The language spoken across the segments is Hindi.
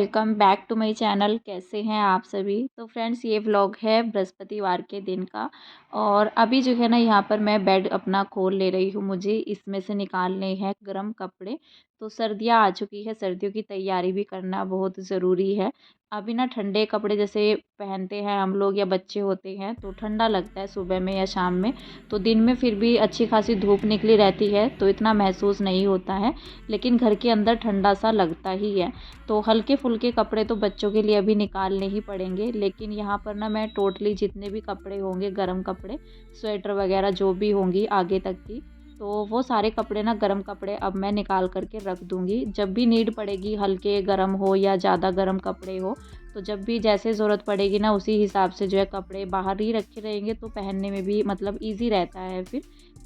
Welcome back to my channel. कैसे हैं आप सभी। तो फ्रेंड्स, ये व्लॉग है बृहस्पतिवार के दिन का। और अभी जो है ना, यहाँ पर मैं बेड अपना खोल ले रही हूँ। मुझे इसमें से निकालने हैं गर्म कपड़े। तो सर्दियाँ आ चुकी है, सर्दियों की तैयारी भी करना बहुत ज़रूरी है। अभी ना ठंडे कपड़े जैसे पहनते हैं हम लोग या बच्चे होते हैं तो ठंडा लगता है सुबह में या शाम में। तो दिन में फिर भी अच्छी खासी धूप निकली रहती है तो इतना महसूस नहीं होता है, लेकिन घर के अंदर ठंडा सा लगता ही है। तो हल्के फुल्के कपड़े तो बच्चों के लिए अभी निकालने ही पड़ेंगे, लेकिन यहाँ पर ना मैं टोटली जितने भी कपड़े होंगे गर्म कपड़े, स्वेटर वगैरह जो भी होंगी आगे तक की, तो वो सारे कपड़े ना गर्म कपड़े अब मैं निकाल करके रख दूँगी। जब भी नीड पड़ेगी, हल्के गर्म हो या ज़्यादा गर्म कपड़े हो, तो जब भी जैसे ज़रूरत पड़ेगी ना उसी हिसाब से जो है कपड़े बाहर ही रखे रहेंगे तो पहनने में भी मतलब ईज़ी रहता है।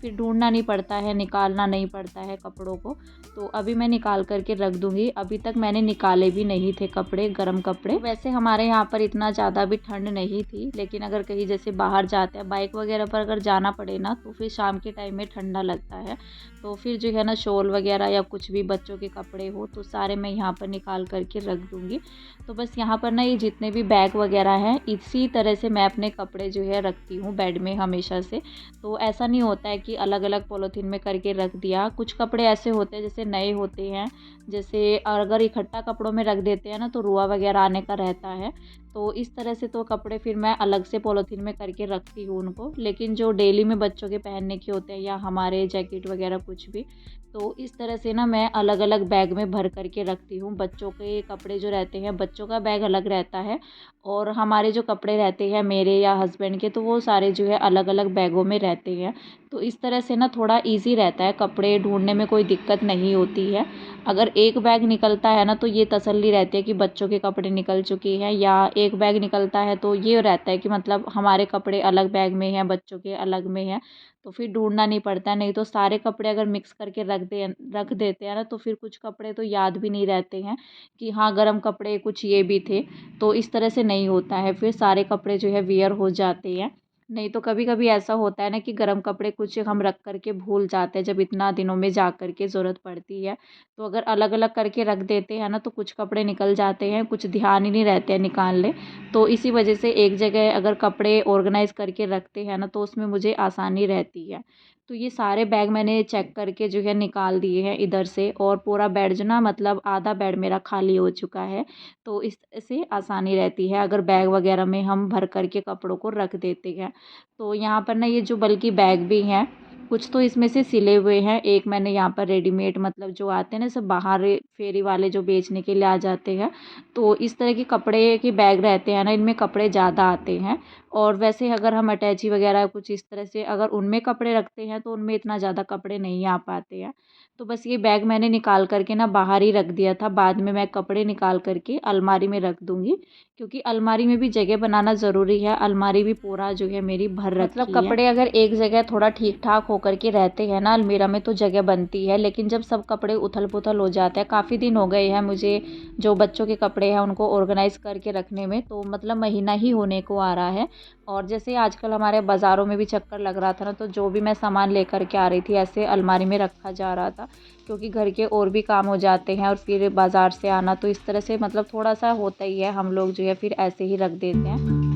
फिर ढूँढना नहीं पड़ता है, निकालना नहीं पड़ता है कपड़ों को। तो अभी मैं निकाल कर के रख दूँगी। अभी तक मैंने निकाले भी नहीं थे कपड़े, गर्म कपड़े। वैसे हमारे यहाँ पर इतना ज़्यादा भी ठंड नहीं थी, लेकिन अगर कहीं जैसे बाहर जाते हैं, बाइक वगैरह पर अगर जाना पड़े ना, तो फिर शाम के टाइम में ठंडा लगता है। तो फिर जो है ना शॉल वगैरह या कुछ भी बच्चों के कपड़े हो तो सारे मैं यहाँ पर निकाल कर के रख दूँगी। तो बस यहाँ पर ना ये जितने भी बैग वगैरह हैं, इसी तरह से मैं अपने कपड़े जो है रखती हूँ बेड में हमेशा से। तो ऐसा नहीं होता है कि अलग अलग पॉलीथीन में करके रख दिया। कुछ कपड़े ऐसे होते हैं जैसे नए होते हैं, जैसे अगर इकट्ठा कपड़ों में रख देते हैं ना तो रुआ वगैरह आने का रहता है। तो इस तरह से तो कपड़े फिर मैं अलग से पॉलीथीन में करके रखती हूँ उनको। लेकिन जो डेली में बच्चों के पहनने के होते हैं या हमारे जैकेट वगैरह कुछ भी, तो इस तरह से ना मैं अलग अलग बैग में भर करके रखती हूँ। बच्चों के कपड़े जो रहते हैं, बच्चों का बैग अलग रहता है, और हमारे जो कपड़े रहते हैं मेरे या हस्बैंड के, तो वो सारे जो है अलग अलग बैगों में रहते हैं। तो इस तरह से ना थोड़ा इजी रहता है, कपड़े ढूंढने में कोई दिक्कत नहीं होती है। अगर एक बैग निकलता है ना तो ये तसल्ली रहती है कि बच्चों के कपड़े निकल चुके हैं, या एक बैग निकलता है तो ये रहता है कि मतलब हमारे कपड़े अलग बैग में हैं, बच्चों के अलग में हैं। तो फिर ढूंढना नहीं पड़ता है। नहीं तो सारे कपड़े अगर मिक्स करके रख देते हैं ना तो फिर कुछ कपड़े तो याद भी नहीं रहते हैं कि हाँ गर्म कपड़े कुछ ये भी थे। तो इस तरह से नहीं होता है, फिर सारे कपड़े जो है वियर हो जाते हैं। नहीं तो कभी कभी ऐसा होता है ना कि गर्म कपड़े कुछ हम रख करके भूल जाते हैं जब इतना दिनों में जा करके ज़रूरत पड़ती है। तो अगर अलग अलग करके रख देते हैं ना तो कुछ कपड़े निकल जाते हैं, कुछ ध्यान ही नहीं रहते हैं निकालने। तो इसी वजह से एक जगह अगर कपड़े ऑर्गेनाइज करके रखते हैं ना तो उसमें मुझे आसानी रहती है। तो ये सारे बैग मैंने चेक करके जो है निकाल दिए हैं इधर से, और पूरा बेड जो ना मतलब आधा बेड मेरा खाली हो चुका है। तो इस से आसानी रहती है अगर बैग वगैरह में हम भर कर के कपड़ों को रख देते हैं। तो यहाँ पर ना ये जो बल्कि बैग भी हैं, कुछ तो इसमें से सिले हुए हैं, एक मैंने यहाँ पर रेडीमेड मतलब जो आते हैं ना सब बाहर फेरी वाले जो बेचने के लिए आ जाते हैं। तो इस तरह के कपड़े के बैग रहते हैं ना, इनमें कपड़े ज़्यादा आते हैं। और वैसे अगर हम अटैची वगैरह कुछ इस तरह से अगर उनमें कपड़े रखते हैं तो उनमें इतना ज़्यादा कपड़े नहीं आ पाते हैं। तो बस ये बैग मैंने निकाल करके ना बाहर ही रख दिया था, बाद में मैं कपड़े निकाल करके अलमारी में रख दूँगी, क्योंकि अलमारी में भी जगह बनाना ज़रूरी है। अलमारी भी पूरा जो है मेरी भर रखी है। मतलब कपड़े अगर एक जगह थोड़ा ठीक-ठाक होकर के रहते हैं ना अलमीरा में तो जगह बनती है, लेकिन जब सब कपड़े उथल-पुथल हो जाते हैं, काफ़ी दिन हो गए हैं मुझे जो बच्चों के कपड़े हैं उनको ऑर्गेनाइज़ करके रखने में, तो मतलब महीना ही होने को आ रहा है। और जैसे आजकल हमारे बाज़ारों में भी चक्कर लग रहा था ना, तो जो भी मैं सामान लेकर के आ रही थी ऐसे अलमारी में रखा जा रहा था, क्योंकि घर के और भी काम हो जाते हैं और फिर बाज़ार से आना, तो इस तरह से मतलब थोड़ा-सा होता ही है, हम लोग जो है फिर ऐसे ही रख देते हैं।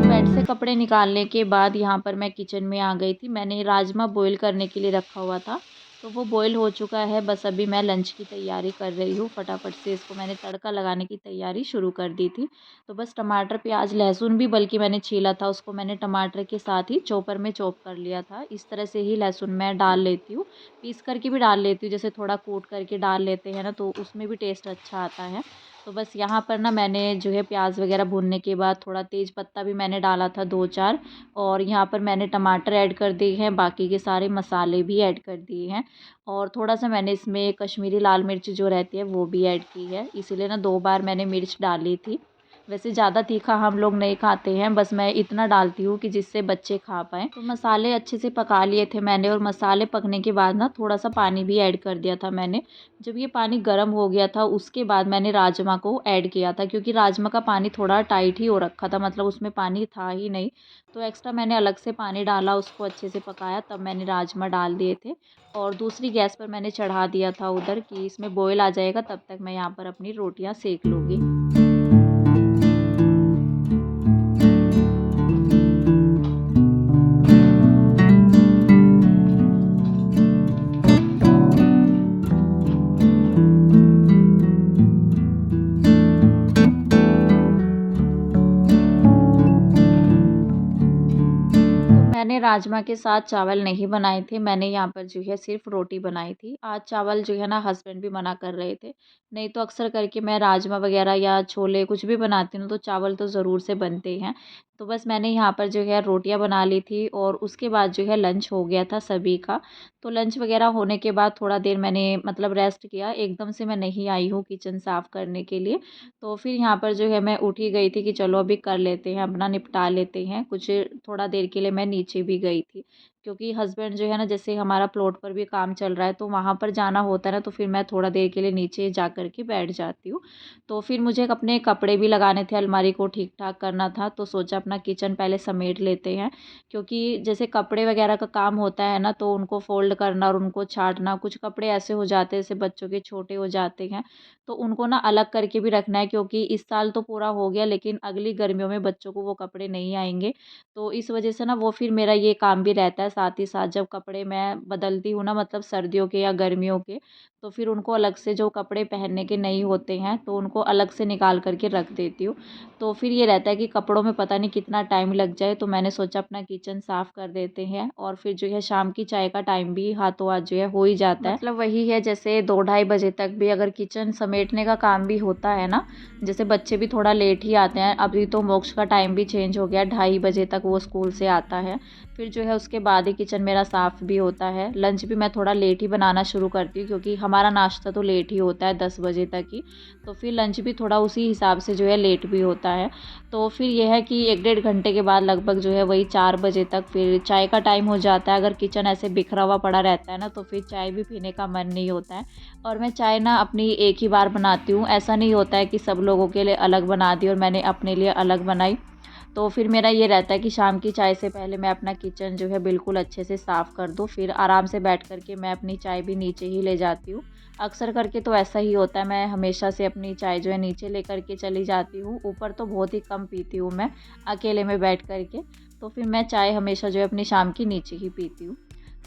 बेड से कपड़े निकालने के बाद यहाँ पर मैं किचन में आ गई थी। मैंने राजमा बॉईल करने के लिए रखा हुआ था, तो वो बॉईल हो चुका है। बस अभी मैं लंच की तैयारी कर रही हूँ। फटाफट से इसको मैंने तड़का लगाने की तैयारी शुरू कर दी थी। तो बस टमाटर, प्याज, लहसुन भी बल्कि मैंने छीला था, उसको मैंने टमाटर के साथ ही चॉपर में चॉप कर लिया था। इस तरह से ही लहसुन मैं डाल लेती हूँ, पीस करके भी डाल लेती हूँ। जैसे थोड़ा कूट करके डाल लेते हैं ना तो उसमें भी टेस्ट अच्छा आता है। तो बस यहाँ पर ना मैंने जो है प्याज वगैरह भूनने के बाद थोड़ा तेज़ पत्ता भी मैंने डाला था 2-4, और यहाँ पर मैंने टमाटर ऐड कर दिए हैं, बाकी के सारे मसाले भी ऐड कर दिए हैं, और थोड़ा-सा मैंने इसमें कश्मीरी लाल मिर्च जो रहती है वो भी ऐड की है, इसीलिए ना 2 बार मैंने मिर्च डाली थी। वैसे ज़्यादा तीखा हम लोग नहीं खाते हैं, बस मैं इतना डालती हूँ कि जिससे बच्चे खा पाएँ। तो मसाले अच्छे से पका लिए थे मैंने, और मसाले पकने के बाद ना थोड़ा-सा पानी भी ऐड कर दिया था मैंने। जब ये पानी गर्म हो गया था उसके बाद मैंने राजमा को ऐड किया था, क्योंकि राजमा का पानी थोड़ा टाइट ही हो रखा था, मतलब उसमें पानी था ही नहीं। तो एक्स्ट्रा मैंने अलग से पानी डाला, उसको अच्छे से पकाया, तब मैंने राजमा डाल दिए थे। और दूसरी गैस पर मैंने चढ़ा दिया था उधर कि इसमें बॉयल आ जाएगा, तब तक मैं यहाँ पर अपनी रोटियाँ सेक लूँगी। मैंने राजमा के साथ चावल नहीं बनाए थे, मैंने यहाँ पर जो है सिर्फ़ रोटी बनाई थी। आज चावल जो है ना हस्बैंड भी मना कर रहे थे, नहीं तो अक्सर करके मैं राजमा वग़ैरह या छोले कुछ भी बनाती हूँ तो चावल तो ज़रूर से बनते हैं। तो बस मैंने यहाँ पर जो है रोटियाँ बना ली थी, और उसके बाद जो है लंच हो गया था सभी का। तो लंच वग़ैरह होने के बाद थोड़ा देर मैंने मतलब रेस्ट किया, एकदम से मैं नहीं आई हूँ किचन साफ़ करने के लिए। तो फिर यहाँ पर जो है मैं उठ ही गई थी कि चलो अभी कर लेते हैं, अपना निपटा लेते हैं। कुछ थोड़ा देर के लिए मैं नीचे भी गई थी, क्योंकि हस्बैंड जो है ना, जैसे हमारा प्लॉट पर भी काम चल रहा है तो वहाँ पर जाना होता है ना, तो फिर मैं थोड़ा देर के लिए नीचे जा कर के बैठ जाती हूँ। तो फिर मुझे अपने कपड़े भी लगाने थे, अलमारी को ठीक-ठाक करना था, तो सोचा अपना किचन पहले समेट लेते हैं। क्योंकि जैसे कपड़े वगैरह का काम होता है ना, तो उनको फ़ोल्ड करना और उनको छाँटना, कुछ कपड़े ऐसे हो जाते हैं जैसे बच्चों के छोटे हो जाते हैं, तो उनको ना अलग करके भी रखना है, क्योंकि इस साल तो पूरा हो गया, लेकिन अगली गर्मियों में बच्चों को वो कपड़े नहीं आएँगे। तो इस वजह से ना वो फिर मेरा ये काम भी रहता है, साथ ही साथ जब कपड़े मैं बदलती हूँ ना, मतलब सर्दियों के या गर्मियों के, तो फिर उनको अलग से जो कपड़े पहनने के नहीं होते हैं तो उनको अलग से निकाल कर के रख देती हूँ। तो फिर ये रहता है कि कपड़ों में पता नहीं कितना टाइम लग जाए, तो मैंने सोचा अपना किचन साफ़ कर देते हैं, और फिर जो है शाम की चाय का टाइम भी हाथों हाथ जो है हो ही जाता है। मतलब वही है, जैसे 2 ढाई बजे तक भी अगर किचन समेटने का काम भी होता है ना, जैसे बच्चे भी थोड़ा लेट ही आते हैं, अभी तो मोक्ष का टाइम भी चेंज हो गया, 2:30 बजे तक वो स्कूल से आता है। फिर जो है उसके बाद ही किचन मेरा साफ़ भी होता है। लंच भी मैं थोड़ा लेट ही बनाना शुरू करती हूँ, क्योंकि हमारा नाश्ता तो लेट ही होता है 10 बजे तक ही, तो फिर लंच भी थोड़ा उसी हिसाब से जो है लेट भी होता है। तो फिर ये है कि 1 डेढ़ घंटे के बाद लगभग जो है वही 4 बजे तक फिर चाय का टाइम हो जाता है। अगर किचन ऐसे बिखरा हुआ पड़ा रहता है ना, तो फिर चाय भी पीने का मन नहीं होता है। और मैं चाय ना अपनी एक ही बार बनाती हूँ, ऐसा नहीं होता है कि सब लोगों के लिए अलग बना दी और मैंने अपने लिए अलग बनाई। तो फिर मेरा ये रहता है कि शाम की चाय से पहले मैं अपना किचन जो है बिल्कुल अच्छे से साफ़ कर दूँ, फिर आराम से बैठ कर के मैं अपनी चाय भी नीचे ही ले जाती हूँ। अक्सर करके तो ऐसा ही होता है, मैं हमेशा से अपनी चाय जो है नीचे लेकर के चली जाती हूँ, ऊपर तो बहुत ही कम पीती हूँ मैं, अकेले में बैठ कर के। तो फिर मैं चाय हमेशा जो है अपनी शाम की नीचे ही पीती हूँ।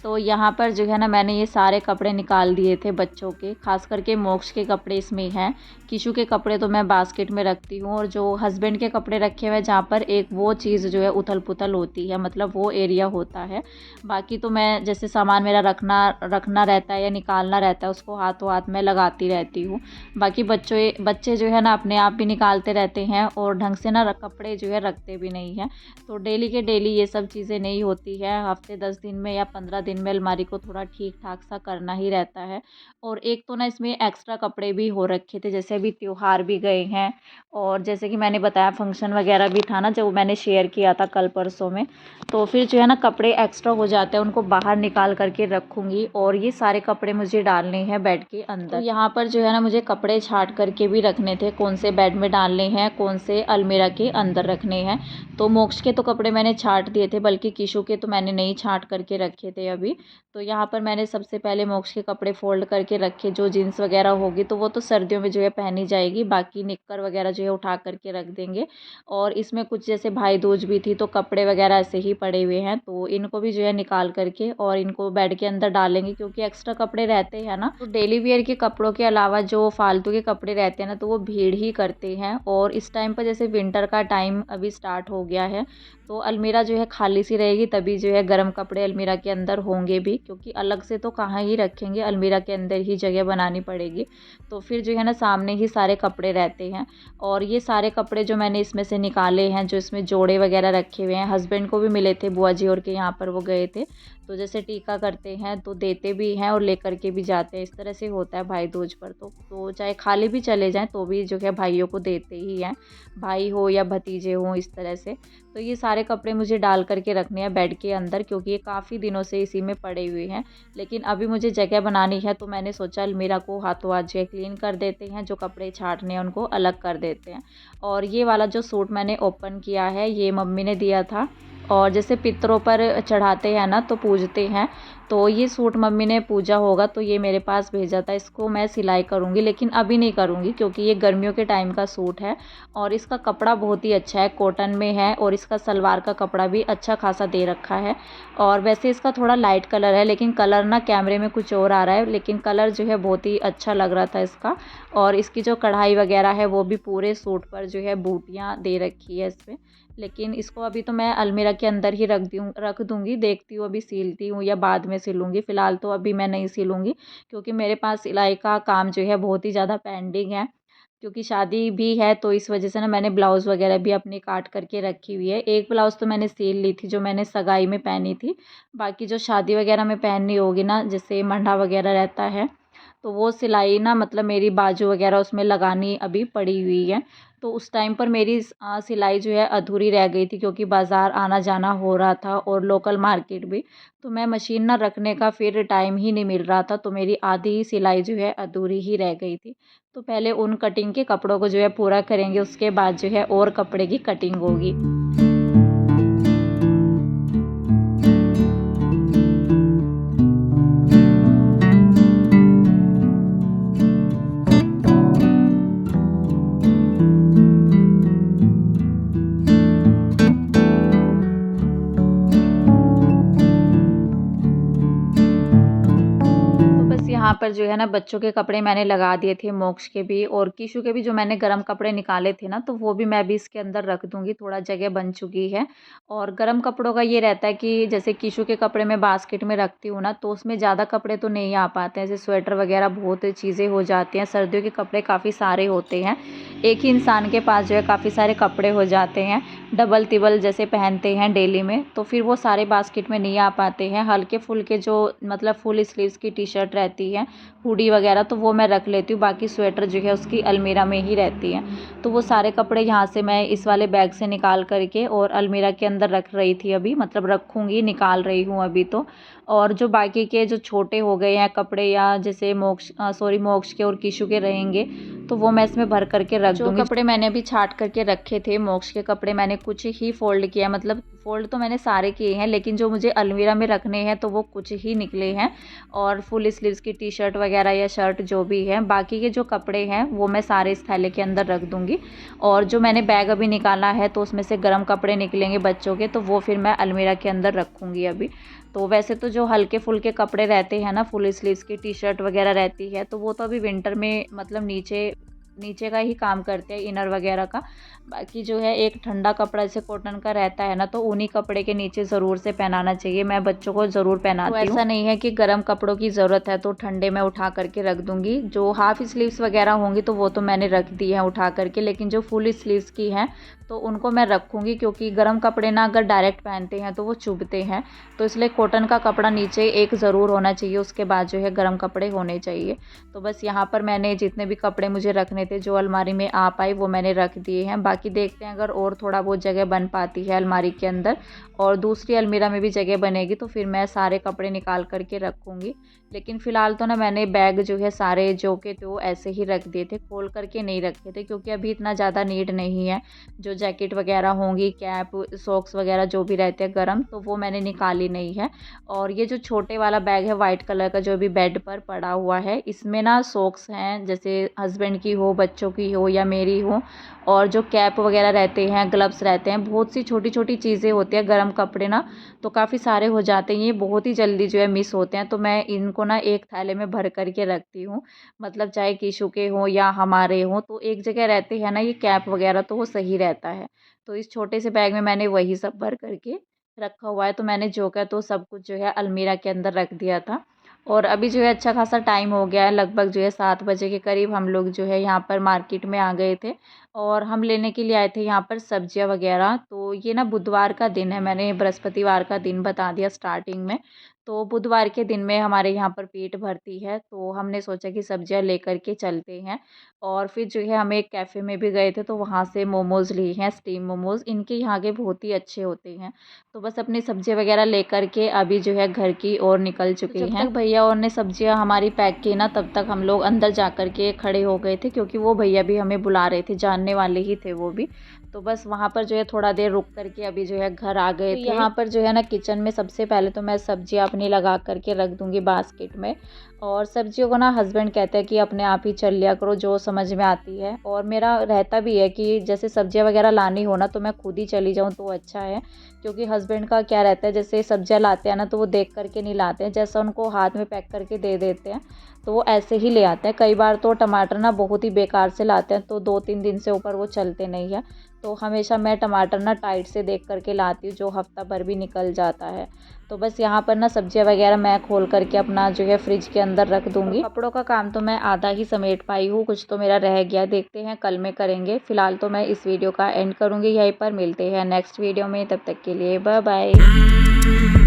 तो यहाँ पर जो है ना मैंने ये सारे कपड़े निकाल दिए थे बच्चों के, ख़ास करके मोक्ष के कपड़े इसमें हैं। किशु के कपड़े तो मैं बास्केट में रखती हूँ, और जो हस्बैंड के कपड़े रखे हुए हैं जहाँ पर एक वो चीज़ जो है उथल-पुथल होती है, मतलब वो एरिया होता है। बाकी तो मैं जैसे सामान मेरा रखना रखना रहता है या निकालना रहता है, उसको हाथों हाथ मैं लगाती रहती हूँ। बाकी बच्चे जो है ना अपने आप भी निकालते रहते हैं, और ढंग से ना कपड़े जो है रखते भी नहीं हैं। तो डेली के डेली ये सब चीज़ें नहीं होती है, हफ़्ते 10 दिन में या 15 दिन में अलमारी को थोड़ा ठीक-ठाक सा करना ही रहता है। और एक तो ना इसमें एक्स्ट्रा कपड़े भी हो रखे थे, जैसे अभी त्योहार भी गए हैं, और जैसे कि मैंने बताया फंक्शन वगैरह भी था ना, जो मैंने शेयर किया था कल परसों में, तो फिर जो है ना कपड़े एक्स्ट्रा हो जाते हैं, उनको बाहर निकाल कर के रखूँगी, और ये सारे कपड़े मुझे डालने हैं बेड के अंदर। तो यहाँ पर जो है ना मुझे कपड़े छाँट करके भी रखने थे, कौन से बेड में डालने हैं, कौन से अलमीरा के अंदर रखने हैं। तो मोक्ष के तो कपड़े मैंने छाँट दिए थे, बल्कि किशु के तो मैंने नहीं छाँट करके रखे थे अभी। तो यहाँ पर मैंने सबसे पहले मोक्ष के कपड़े फ़ोल्ड करके रखे, जो जीन्स वगैरह होगी तो वो तो सर्दियों में जो है पहनी जाएगी, बाकी निक्कर वगैरह जो है उठा करके रख देंगे। और इसमें कुछ जैसे भाई दूज भी थी, तो कपड़े वगैरह ऐसे ही पड़े हुए हैं, तो इनको भी जो है निकाल करके और इनको बेड के अंदर डालेंगे, क्योंकि एक्स्ट्रा कपड़े रहते हैं ना, तो डेली वियर के कपड़ों के अलावा जो फालतू के कपड़े रहते हैं ना, तो वो भीड़ ही करते हैं। और इस टाइम पर जैसे विंटर का टाइम अभी स्टार्ट हो गया है, तो अलमीरा जो है खाली सी रहेगी, तभी जो है गर्म कपड़े अलमीरा के अंदर होंगे भी, क्योंकि अलग से तो कहाँ ही रखेंगे, अलमीरा के अंदर ही जगह बनानी पड़ेगी। तो फिर जो है ना सामने ही सारे कपड़े रहते हैं। और ये सारे कपड़े जो मैंने इसमें से निकाले हैं, जो इसमें जोड़े वगैरह रखे हुए हैं, हस्बैंड को भी मिले थे, बुआ जी और के यहाँ पर वो गए थे, तो जैसे टीका करते हैं तो देते भी हैं और लेकर के भी जाते हैं। इस तरह से होता है भाई दूज पर। तो चाहे खाली भी चले जाएं तो भी जो है भाइयों को देते ही हैं, भाई हो या भतीजे हो, इस तरह से। तो ये सारे कपड़े मुझे डाल करके रखने हैं बेड के अंदर, क्योंकि ये काफ़ी दिनों से इसी में पड़े हुए हैं। लेकिन अभी मुझे जगह बनानी है, तो मैंने सोचा अलमीरा को हाथों हाथ जो है क्लीन कर देते हैं, जो कपड़े छाटने हैं उनको अलग कर देते हैं। और ये वाला जो सूट मैंने ओपन किया है, ये मम्मी ने दिया था, और जैसे पितरों पर चढ़ाते हैं ना, तो पूजते हैं, तो ये सूट मम्मी ने पूजा होगा तो ये मेरे पास भेजा था। इसको मैं सिलाई करूँगी, लेकिन अभी नहीं करूँगी, क्योंकि ये गर्मियों के टाइम का सूट है और इसका कपड़ा बहुत ही अच्छा है, कॉटन में है, और इसका सलवार का कपड़ा भी अच्छा खासा दे रखा है। और वैसे इसका थोड़ा लाइट कलर है, लेकिन कलर ना कैमरे में कुछ और आ रहा है, लेकिन कलर जो है बहुत ही अच्छा लग रहा था इसका। और इसकी जो कढ़ाई वगैरह है वो भी पूरे सूट पर जो है बूटियाँ दे रखी है इसमें। लेकिन इसको अभी तो मैं अलमीरा के अंदर ही रख दूँगी, देखती हूँ अभी सिलती हूँ या बाद में सिलूँगी। फ़िलहाल तो अभी मैं नहीं सिलूँगी, क्योंकि मेरे पास सिलाई का काम जो है बहुत ही ज़्यादा पेंडिंग है, क्योंकि शादी भी है, तो इस वजह से ना मैंने ब्लाउज़ वगैरह भी अपनी काट करके रखी हुई है। एक ब्लाउज़ तो मैंने सिल ली थी, जो मैंने सगाई में पहनी थी। बाकी जो शादी वगैरह में पहननी होगी ना, जैसे मंडा वगैरह रहता है, तो वो सिलाई ना मतलब मेरी बाजू वगैरह उसमें लगानी अभी पड़ी हुई है। तो उस टाइम पर मेरी सिलाई जो है अधूरी रह गई थी, क्योंकि बाज़ार आना जाना हो रहा था और लोकल मार्केट भी। तो मैं मशीन ना रखने का फिर टाइम ही नहीं मिल रहा था, तो मेरी आधी सिलाई जो है अधूरी ही रह गई थी। तो पहले उन कटिंग के कपड़ों को जो है पूरा करेंगे, उसके बाद जो है और कपड़े की कटिंग होगी। तो बस यहाँ पर जो है ना बच्चों के कपड़े मैंने लगा दिए थे, मोक्ष के भी और कीशु के भी, जो मैंने गर्म कपड़े निकाले थे ना, तो वो भी मैं अभी इसके अंदर रख दूँगी, थोड़ा जगह बन चुकी है। और गर्म कपड़ों का ये रहता है कि जैसे कीशु के कपड़े मैं बास्केट में रखती हूँ ना, तो उसमें ज़्यादा कपड़े तो नहीं आ पाते हैं, जैसे स्वेटर वगैरह बहुत चीज़ें हो जाती हैं, सर्दियों के कपड़े काफ़ी सारे होते हैं। एक ही इंसान के पास जो है काफ़ी सारे कपड़े हो जाते हैं, डबल तिबल जैसे पहनते हैं डेली में, तो फिर वो सारे बास्केट में नहीं आ पाते हैं। हल्के-फुल्के जो मतलब फुल स्लीव्स की टी-शर्ट रहती है, हुडी वगैरह, तो वो मैं रख लेती हूँ, बाकी स्वेटर जो है उसकी अलमीरा में ही रहती है। तो वो सारे कपड़े यहाँ से मैं इस वाले बैग से निकाल कर के और अलमीरा के अंदर रख रही थी अभी, मतलब रखूँगी, निकाल रही हूँ अभी तो। और जो बाकी के जो छोटे हो गए हैं कपड़े, या जैसे मोक्ष के और कीशु के रहेंगे, तो वो मैं इसमें भर करके रख दूँगी। जो कपड़े मैंने अभी छाट करके रखे थे, मोक्ष के कपड़े मैंने कुछ ही फ़ोल्ड किया, मतलब फ़ोल्ड तो मैंने सारे किए हैं, लेकिन जो मुझे अलमीरा में रखने हैं तो वो कुछ ही निकले हैं। और फुल स्लीव्स की टी-शर्ट वगैरह या शर्ट जो भी है, बाकी के जो कपड़े हैं वो मैं सारे इस थैले के अंदर रख दूँगी। और जो मैंने बैग अभी निकाला है, तो उसमें से गर्म कपड़े निकलेंगे बच्चों के, तो वो फिर मैं अलमीरा के अंदर रखूँगी अभी। तो वैसे तो जो हल्के-फुल्के कपड़े रहते हैं ना, फुल स्लीव्स की टी-शर्ट वगैरह रहती है, तो वो तो अभी विंटर में मतलब नीचे नीचे का ही काम करते हैं, इनर वगैरह का। बाकी जो है एक ठंडा कपड़ा जैसे कॉटन का रहता है ना, तो उन्हीं कपड़े के नीचे ज़रूर से पहनाना चाहिए, मैं बच्चों को ज़रूर पहनाती हूँ। तो ऐसा नहीं है कि गर्म कपड़ों की ज़रूरत है तो ठंडे में उठा करके रख दूँगी। जो हाफ स्लीव्स वगैरह होंगी तो वो तो मैंने रख दी है उठा करके, लेकिन जो फुल स्लीव्स की हैं तो उनको मैं रखूँगी, क्योंकि गर्म कपड़े ना अगर डायरेक्ट पहनते हैं तो वो चुभते हैं। तो इसलिए कॉटन का कपड़ा नीचे एक ज़रूर होना चाहिए, उसके बाद जो है गर्म कपड़े होने चाहिए। तो बस यहाँ पर मैंने जितने भी कपड़े मुझे रखने थे, जो अलमारी में आ पाए, वो मैंने रख दिए हैं। बाकी देखते हैं अगर और थोड़ा बहुत जगह बन पाती है अलमारी के अंदर और दूसरी अलमीरा में भी जगह बनेगी, तो फिर मैं सारे कपड़े निकाल करके रखूँगी। लेकिन फ़िलहाल तो ना मैंने बैग जो है सारे जो के तो ऐसे ही रख दिए थे, खोल करके नहीं रखे थे, क्योंकि अभी इतना ज़्यादा नीड नहीं है। जो जैकेट वगैरह होंगी, कैप, सॉक्स वगैरह जो भी रहते हैं गर्म, तो वो मैंने निकाली नहीं है। और ये जो छोटे वाला बैग है वाइट कलर का, जो अभी बेड पर पड़ा हुआ है, इसमें ना सॉक्स हैं, जैसे हस्बैंड की हो, बच्चों की हो या मेरी हो, और जो कैप वगैरह रहते हैं, ग्लव्स रहते हैं, बहुत सी छोटी छोटी चीज़ें होती हैं, गर्म कपड़े ना तो काफ़ी सारे हो जाते हैं, ये बहुत ही जल्दी जो है मिस होते हैं। तो मैं इनको ना एक थैले में भर करके रखती हूँ, मतलब चाहे कीशु के हों या हमारे हों, तो एक जगह रहते हैं ना ये कैप वगैरह, तो वो सही रहता है। तो इस छोटे से बैग में मैंने वही सब भर करके रखा हुआ है, तो मैंने जो क्या तो सब कुछ जो है अलमीरा के अंदर रख दिया था। और अभी जो है अच्छा खासा टाइम हो गया है, लगभग जो है 7 बजे के करीब हम लोग जो है यहाँ पर मार्केट में आ गए थे और हम लेने के लिए आए थे यहाँ पर सब्जियाँ वगैरह। तो ये ना बुधवार का दिन है, मैंने बृहस्पतिवार का दिन बता दिया स्टार्टिंग में। तो बुधवार के दिन में हमारे यहाँ पर पेट भरती है, तो हमने सोचा कि सब्जियाँ लेकर के चलते हैं। और फिर जो है हम एक कैफ़े में भी गए थे, तो वहाँ से मोमोज़ लिए हैं, स्टीम मोमोज़, इनके यहाँ के बहुत ही अच्छे होते हैं। तो बस अपनी सब्जियाँ वगैरह लेकर के अभी जो है घर की ओर निकल चुके हैं। जब तक भैया और ने सब्जियाँ हमारी पैक की ना, तब तक हम लोग अंदर जा कर के खड़े हो गए थे, क्योंकि वो भैया भी हमें बुला रहे थे, जानने वाले ही थे वो भी। तो बस वहाँ पर जो है थोड़ा देर रुक कर के अभी जो है घर आ गए थे। यहाँ पर जो है ना किचन में सबसे पहले तो मैं सब्जियाँ अपनी लगा कर के रख दूँगी बास्केट में। और सब्जियों को ना हस्बैंड कहते हैं कि अपने आप ही चल लिया करो, जो समझ में आती है। और मेरा रहता भी है कि जैसे सब्जियाँ वगैरह लानी हो ना, तो मैं खुद ही चली जाऊँ तो अच्छा है। क्योंकि हस्बैंड का क्या रहता है, जैसे सब्जियाँ लाते हैं ना, तो वो देख करके नहीं लाते हैं, जैसा उनको हाथ में पैक करके दे देते हैं तो वो ऐसे ही ले आते हैं। कई बार तो टमाटर ना बहुत ही बेकार से लाते हैं, तो 2-3 दिन से ऊपर वो चलते नहीं है। तो हमेशा मैं टमाटर ना टाइट से देख करके लाती हूँ, जो हफ्ता भर भी निकल जाता है। तो बस यहाँ पर ना सब्जियाँ वगैरह मैं खोल करके अपना जो है फ्रिज के अंदर रख दूँगी। कपड़ों का काम तो मैं आधा ही समेट पाई हूँ, कुछ तो मेरा रह गया, देखते हैं कल में करेंगे। फ़िलहाल तो मैं इस वीडियो का एंड करूँगी यहीं पर, मिलते हैं नेक्स्ट वीडियो में, तब तक के लिए बाय बाय।